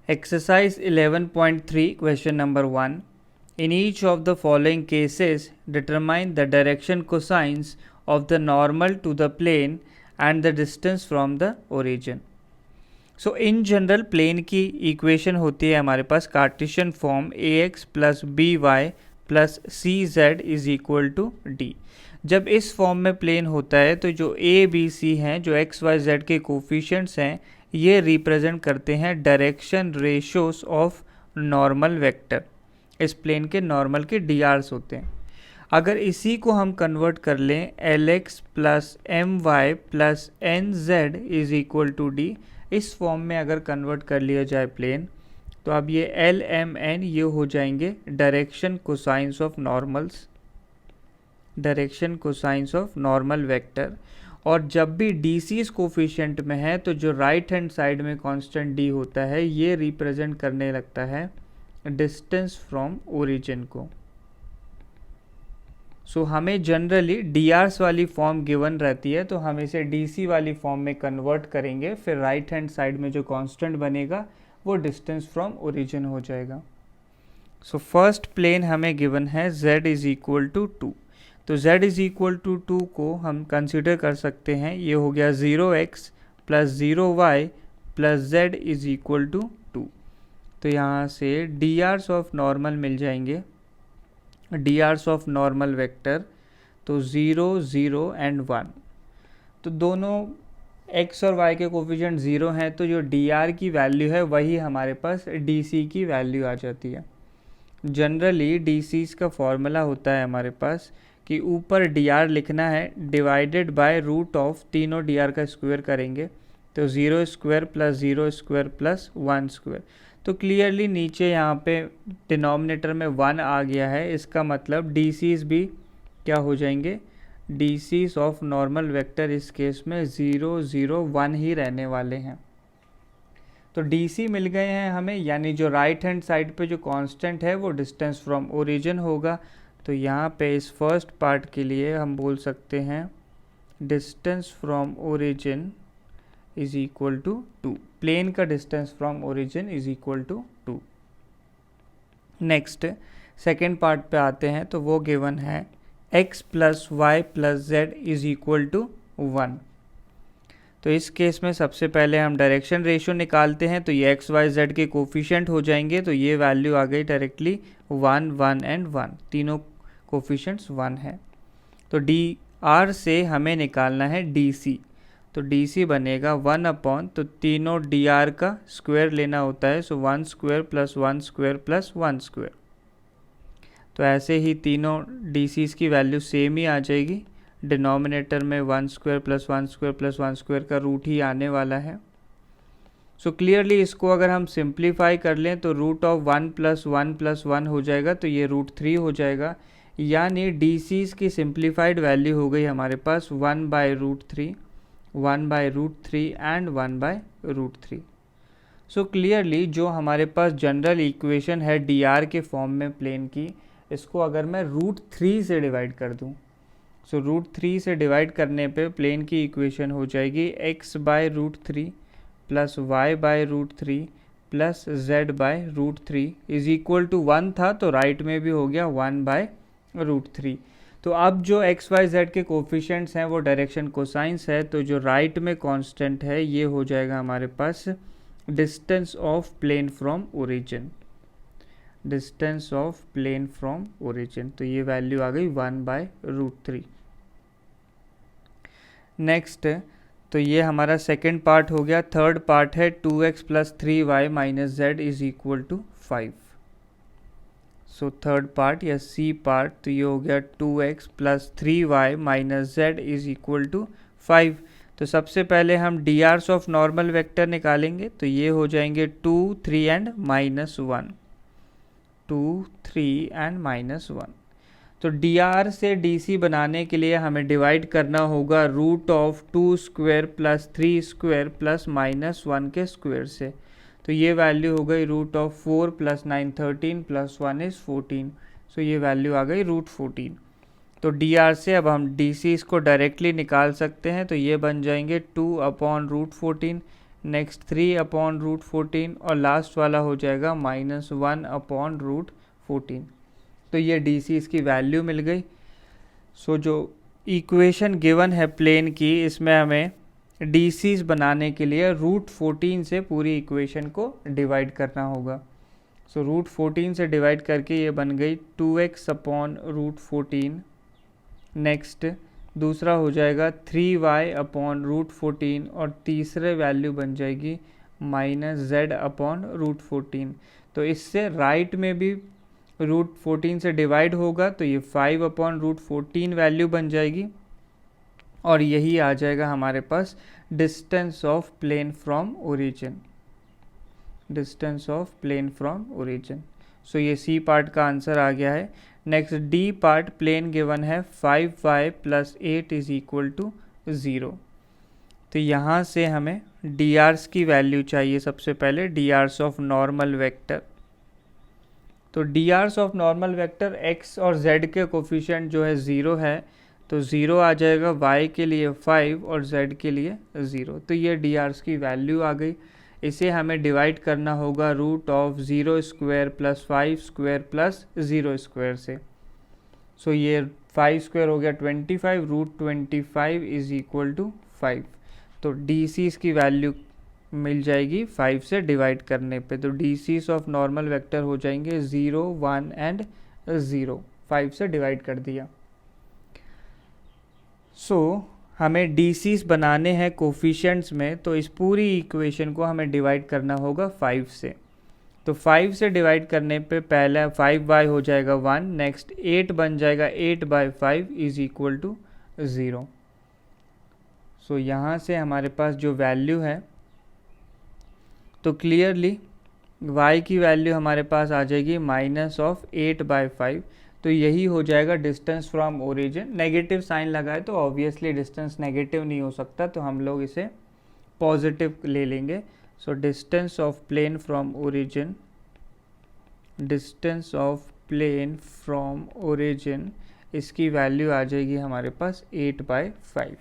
Exercise 11.3 question number 1. In each of the following cases, determine the direction cosines of the normal to the plane and the distance from the origin. So in general plane की equation होती है हमारे पास cartesian form ax plus B Y plus C Z is equal to D. जब इस form में plane होता है तो जो ए बी सी हैं, जो एक्स वाई जेड के कोफिशिएंट्स हैं, ये रिप्रेजेंट करते हैं direction ratios of normal vector. इस प्लेन के नॉर्मल के डी आर्स होते हैं. अगर इसी को हम कन्वर्ट कर लें L X plus M Y plus N Z is equal to D, इस फॉर्म में अगर कन्वर्ट कर लिया जाए प्लेन, तो अब ये एल एम एन ये हो जाएंगे direction cosines of normals, direction cosines of normal vector. और जब भी डी सी इस कोफिशिएंट में है तो जो राइट हैंड साइड में कांस्टेंट डी होता है ये रिप्रेजेंट करने लगता है डिस्टेंस फ्रॉम ओरिजिन को. सो हमें जनरली डी आर्स वाली फॉर्म गिवन रहती है तो हम इसे डी सी वाली फॉर्म में कन्वर्ट करेंगे, फिर राइट हैंड साइड में जो कांस्टेंट बनेगा वो डिस्टेंस फ्रॉम ओरिजिन हो जाएगा. सो फर्स्ट प्लेन हमें गिवन है z इज इक्वल टू 2. तो z इज इक्वल टू 2 को हम कंसिडर कर सकते हैं, ये हो गया 0x plus 0y plus z is equal to 2. तो यहाँ से डी आर्स ऑफ नॉर्मल मिल जाएंगे, D Rs of normal vector, तो 0 0 एंड 1. तो दोनों x और y के कोफिशिएंट 0 हैं तो जो डी आर की वैल्यू है वही हमारे पास डी सी की वैल्यू आ जाती है. जनरली डी सी का फॉर्मूला होता है हमारे पास कि ऊपर डी आर लिखना है डिवाइडेड बाय रूट ऑफ तीनों डी आर का स्क्वायर करेंगे, तो 0 square plus 0 square plus 1 square. तो क्लियरली नीचे यहाँ पे डिनोमिनेटर में 1 आ गया है, इसका मतलब डी सीज भी क्या हो जाएंगे, D Cs of normal vector इस केस में 0 0 1 ही रहने वाले हैं. तो डी सी मिल गए हैं हमें, यानी जो राइट हैंड साइड पे जो कांस्टेंट है वो डिस्टेंस फ्रॉम ओरिजिन होगा. तो यहाँ पे इस फर्स्ट पार्ट के लिए हम बोल सकते हैं distance from origin is equal to 2. Plane का distance from origin is equal to 2. Next second part पे आते हैं, तो वो गिवन है x plus y plus z is equal to 1. तो इस केस में सबसे पहले हम डायरेक्शन रेशियो निकालते हैं, तो ये एक्स वाई जेड के कोफिशिएंट हो जाएंगे, तो ये वैल्यू आ गई डायरेक्टली 1 1 एंड 1, तीनों कोफिशिएंट्स 1 है. तो डी आर से हमें निकालना है डी सी, तो डी सी बनेगा 1 अपॉन, तो तीनों डी आर का स्क्वायर लेना होता है, सो 1 square plus 1 square plus 1 square. तो ऐसे ही तीनों डी सीज की वैल्यू सेम ही आ जाएगी, डिनोमिनेटर में 1 square plus 1 square plus 1 square का रूट ही आने वाला है. सो क्लियरली इसको अगर हम सिंप्लीफाई कर लें तो रूट ऑफ 1 प्लस 1 प्लस 1 हो जाएगा, तो ये रूट 3 हो जाएगा, यानी डी सीज की सिंप्लीफाइड वैल्यू हो गई हमारे पास 1 by root 3, 1 by root 3 and 1 by root 3. So clearly जो हमारे पास जनरल इक्वेशन है डी आर के फॉर्म में प्लेन की, इसको अगर मैं रूट 3 से डिवाइड कर दूँ, सो रूट 3 से डिवाइड करने पे प्लेन की इक्वेशन हो जाएगी x by root 3 plus Y by root 3 plus z by root 3 is equal to 1 था, तो राइट में भी हो गया 1 बाय रूट 3. तो अब जो x y z के कोफिशिएंट्स हैं वो डायरेक्शन कोसाइंस है, तो जो राइट में कांस्टेंट है ये हो जाएगा हमारे पास distance of plane from origin, distance of plane from origin, तो ये वैल्यू आ गई 1 बाय रूट 3. नेक्स्ट, तो ये हमारा सेकेंड पार्ट हो गया. थर्ड पार्ट है 2x plus 3y minus Z is equal to 5. So third part या सी पार्ट, तो ये हो गया 2x plus 3y minus Z is equal to 5. तो सबसे पहले हम D Rs of normal vector निकालेंगे, तो ये हो जाएंगे 2 3 एंड माइनस 1, 2 3 एंड माइनस 1. तो डी आर से डी सी बनाने के लिए हमें डिवाइड करना होगा root of 2 square plus 3 square plus minus 1 के स्क्वायर से, तो ये वैल्यू हो गई root of 4 plus 9 13 plus 1 is 14. So ये वैल्यू आ गई रूट 14. तो डी आर से अब हम डी सी इसको डायरेक्टली निकाल सकते हैं, तो ये बन जाएंगे 2 अपॉन रूट 14 नेक्स्ट 3/√14 और लास्ट वाला हो जाएगा -1/√14। तो ये DC इसकी वैल्यू मिल गई। सो जो इक्वेशन गिवन है प्लेन की, इसमें हमें DCs बनाने के लिए √14 से पूरी इक्वेशन को डिवाइड करना होगा। सो √14 से डिवाइड करके ये बन गई 2x/√14। नेक्स्ट दूसरा हो जाएगा 3y/√14 और तीसरे वैल्यू बन जाएगी -z/√14। तो इससे राइट में भी √14 से डिवाइड होगा तो ये 5/√14 वैल्यू बन जाएगी और यही आ जाएगा हमारे पास distance of plane from origin. Distance of plane from origin. So ये C पार्ट का आंसर आ गया है। Next D part, plane given है 5y + 8 = 0। तो यहाँ से हमें DRs की वैल्यू चाहिए। सबसे पहले DRs ऑफ नॉर्मल वेक्टर। तो DRs of normal vector x और z के कोफिशिएंट जो है 0 है, तो 0 आ जाएगा, y के लिए 5 और z के लिए 0। तो ये DRs की वैल्यू आ गई। इसे हमें डिवाइड करना होगा √0² + 5² + 0² से। सो ये 5² हो गया 25, √25 = 5। तो DCs की वैल्यू मिल जाएगी 5 से डिवाइड करने पे। तो DCs ऑफ नॉर्मल वेक्टर हो जाएंगे 0, 1 एंड 0। 5 से डिवाइड कर दिया। सो हमें DCs बनाने हैं कोफिशिएंट्स में, तो इस पूरी इक्वेशन को हमें डिवाइड करना होगा 5 से। तो 5 से डिवाइड करने पे पहला 5y हो जाएगा 1, नेक्स्ट 8 बन जाएगा 8/5 = 0। सो यहाँ से हमारे पास जो वैल्यू है, तो क्लियरली y की वैल्यू हमारे पास आ जाएगी -8/5। तो यही हो जाएगा distance from origin. Negative sign लगाए तो ऑब्वियसली डिस्टेंस नेगेटिव नहीं हो सकता, तो हम लोग इसे पॉजिटिव ले लेंगे। So distance of plane from origin, distance of plane from origin, इसकी वैल्यू आ जाएगी हमारे पास 8/5।